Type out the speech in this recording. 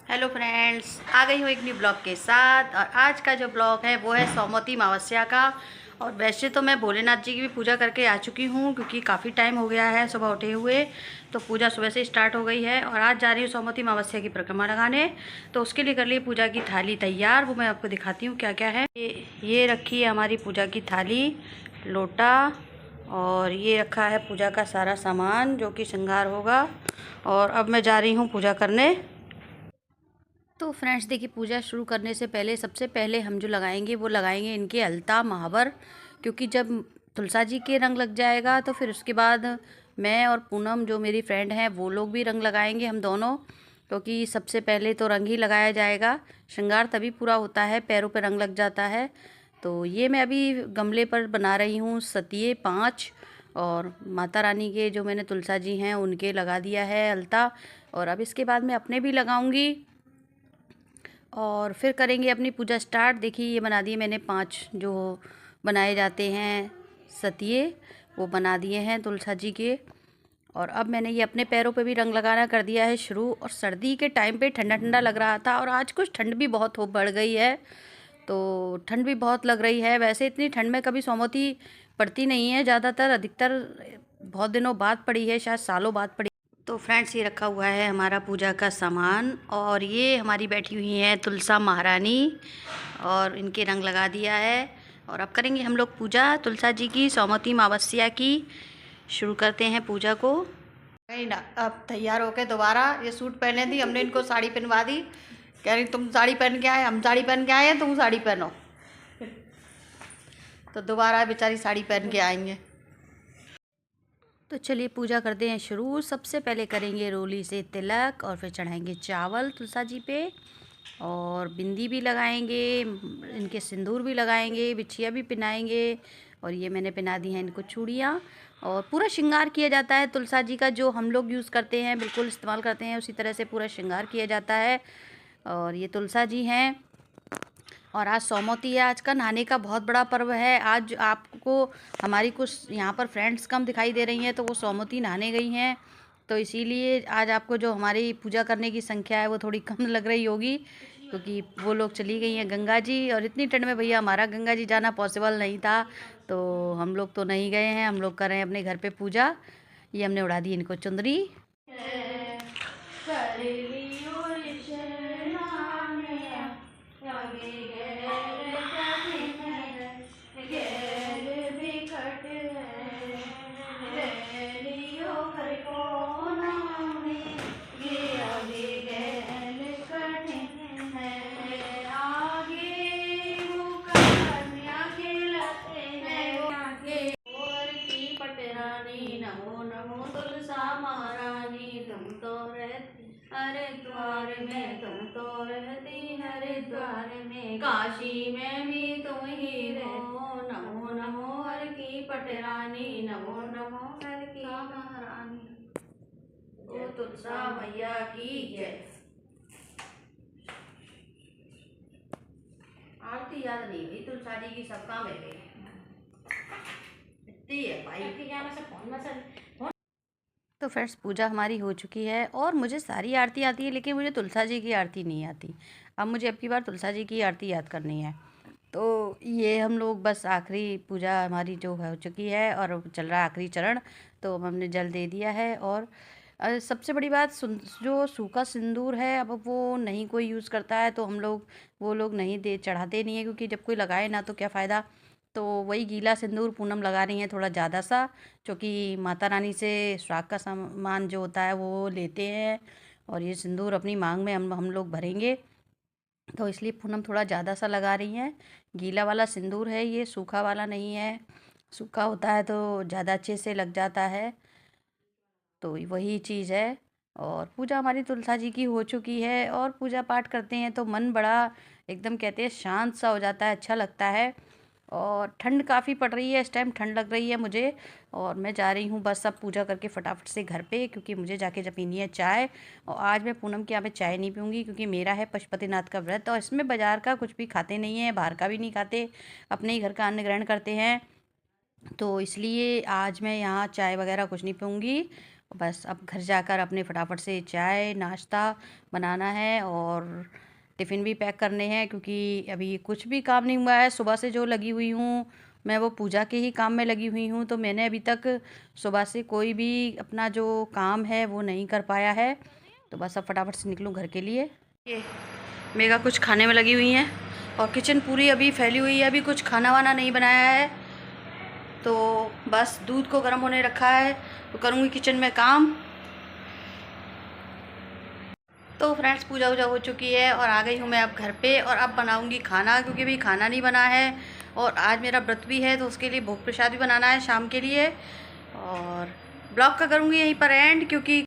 Hello friends, आ गई हूँ एक न्यू ब्लॉग के साथ। और आज का जो ब्लॉग है वो है सोमवती अमावस्या का। और वैसे तो मैं भोलेनाथ जी की भी पूजा करके आ चुकी हूँ, क्योंकि काफ़ी टाइम हो गया है सुबह उठे हुए। तो पूजा सुबह से स्टार्ट हो गई है और आज जा रही हूँ सोमवती अमावस्या की परिक्रमा लगाने। तो उसके लिए कर ली पूजा की थाली तैयार, वो मैं आपको दिखाती हूँ क्या क्या है। ये रखी है हमारी पूजा की थाली, लोटा, और ये रखा है पूजा का सारा सामान जो कि श्रृंगार होगा। और अब मैं जा रही हूँ पूजा करने। तो फ्रेंड्स देखिए, पूजा शुरू करने से पहले सबसे पहले हम जो लगाएंगे वो लगाएंगे इनके अलता महावर, क्योंकि जब तुलसा जी के रंग लग जाएगा तो फिर उसके बाद मैं और पूनम जो मेरी फ्रेंड हैं वो लोग भी रंग लगाएंगे, हम दोनों। क्योंकि सबसे पहले तो रंग ही लगाया जाएगा, श्रृंगार तभी पूरा होता है, पैरों पे रंग लग जाता है। तो ये मैं अभी गमले पर बना रही हूँ सतिये 5, और माता रानी के जो मैंने तुलसा जी हैं उनके लगा दिया है अलता। और अब इसके बाद मैं अपने भी लगाऊंगी और फिर करेंगे अपनी पूजा स्टार्ट। देखिए, ये बना दिए मैंने 5 जो बनाए जाते हैं सतिये, वो बना दिए हैं तुलसा जी के। और अब मैंने ये अपने पैरों पे भी रंग लगाना कर दिया है शुरू। और सर्दी के टाइम पे ठंडा ठंडा लग रहा था, और आज कुछ ठंड भी बहुत हो बढ़ गई है, तो ठंड भी बहुत लग रही है। वैसे इतनी ठंड में कभी सोमवती पड़ती नहीं है, ज़्यादातर अधिकतर बहुत दिनों बाद पड़ी है, शायद सालों बाद पड़ी। तो फ्रेंड्स, ये रखा हुआ है हमारा पूजा का सामान, और ये हमारी बैठी हुई हैं तुलसा महारानी, और इनके रंग लगा दिया है। और अब करेंगे हम लोग पूजा तुलसा जी की, सोमवती अमावस्या की। शुरू करते हैं पूजा को। नहीं ना, अब तैयार होके दोबारा ये सूट पहने थी हमने, इनको साड़ी पहनवा दी। कह रही तुम साड़ी पहन के आए, हम साड़ी पहन के आए हैं, तुम साड़ी पहनो। तो दोबारा बेचारी साड़ी पहन के आएंगे। तो चलिए पूजा करते हैं शुरू। सबसे पहले करेंगे रोली से तिलक, और फिर चढ़ाएंगे चावल तुलसा जी पे, और बिंदी भी लगाएंगे, इनके सिंदूर भी लगाएंगे, बिछिया भी पहनाएंगे। और ये मैंने पहना दी हैं इनको चूड़ियाँ। और पूरा श्रृंगार किया जाता है तुलसा जी का, जो हम लोग यूज़ करते हैं, बिल्कुल इस्तेमाल करते हैं, उसी तरह से पूरा श्रृंगार किया जाता है। और ये तुलसा जी हैं। और आज सोमवती है, आज का नहाने का बहुत बड़ा पर्व है। आज आपको हमारी कुछ यहाँ पर फ्रेंड्स कम दिखाई दे रही हैं, तो वो सोमवती नहाने गई हैं। तो इसीलिए आज आपको जो हमारी पूजा करने की संख्या है वो थोड़ी कम लग रही होगी, क्योंकि वो लोग चली गई हैं गंगा जी। और इतनी ठंड में भैया हमारा गंगा जी जाना पॉसिबल नहीं था, तो हम लोग तो नहीं गए हैं। हम लोग कर रहे हैं अपने घर पे पूजा। ये हमने उड़ा दी इनको चुंदरी। नमो नमो तुलसा महारानी, तुम तो रहती हरिद्वार में, तुम तो रहती हरिद्वार में, काशी में भी तुम ही रहो। नमो नमो हर की पटरानी, नमो नमो हर की महारानी। ओ तुलसा मैया की जय। आरती याद नहीं हुई तुलसा जी की, सब काम है इतनी है भाई। तो फ्रेंड्स, पूजा हमारी हो चुकी है, और मुझे सारी आरती आती है, लेकिन मुझे तुलसा जी की आरती नहीं आती। अब मुझे अब की बार तुलसा जी की आरती याद करनी है। तो ये हम लोग बस आखिरी पूजा हमारी जो हो चुकी है, और चल रहा है आखिरी चरण, तो हमने जल दे दिया है। और सबसे बड़ी बात, जो सूखा सिंदूर है अब वो नहीं कोई यूज़ करता है, तो हम लोग वो लोग नहीं दे चढ़ाते नहीं है, क्योंकि जब कोई लगाए ना तो क्या फ़ायदा। तो वही गीला सिंदूर पूनम लगा रही हैं थोड़ा ज़्यादा सा, क्योंकि माता रानी से श्राद्ध का सामान जो होता है वो लेते हैं, और ये सिंदूर अपनी मांग में हम लोग भरेंगे, तो इसलिए पूनम थोड़ा ज़्यादा सा लगा रही हैं। गीला वाला सिंदूर है ये, सूखा वाला नहीं है। सूखा होता है तो ज़्यादा अच्छे से लग जाता है, तो वही चीज़ है। और पूजा हमारी तुलसा जी की हो चुकी है, और पूजा पाठ करते हैं तो मन बड़ा एकदम कहते हैं शांत सा हो जाता है, अच्छा लगता है। और ठंड काफ़ी पड़ रही है, इस टाइम ठंड लग रही है मुझे। और मैं जा रही हूँ बस अब पूजा करके फटाफट से घर पे, क्योंकि मुझे जाके जब पीनी है चाय। और आज मैं पूनम के यहाँ पे चाय नहीं पीऊँगी, क्योंकि मेरा है पशुपतिनाथ का व्रत, और इसमें बाज़ार का कुछ भी खाते नहीं हैं, बाहर का भी नहीं खाते, अपने ही घर का अन्न ग्रहण करते हैं। तो इसलिए आज मैं यहाँ चाय वगैरह कुछ नहीं पीऊँगी। बस अब घर जाकर अपने फटाफट से चाय नाश्ता बनाना है और टिफ़िन भी पैक करने हैं, क्योंकि अभी कुछ भी काम नहीं हुआ है। सुबह से जो लगी हुई हूँ मैं, वो पूजा के ही काम में लगी हुई हूँ, तो मैंने अभी तक सुबह से कोई भी अपना जो काम है वो नहीं कर पाया है। तो बस अब फटाफट से निकलूँ घर के लिए। ये मेगा कुछ खाने में लगी हुई हैं और किचन पूरी अभी फैली हुई है, अभी कुछ खाना वाना नहीं बनाया है। तो बस दूध को गर्म होने रखा है, तो करूँगी किचन में काम। तो फ्रेंड्स, पूजा वूजा हो चुकी है और आ गई हूँ मैं अब घर पे, और अब बनाऊँगी खाना, क्योंकि अभी खाना नहीं बना है और आज मेरा व्रत भी है, तो उसके लिए भोग प्रसाद भी बनाना है शाम के लिए। और ब्लॉग का करूँगी यहीं पर एंड, क्योंकि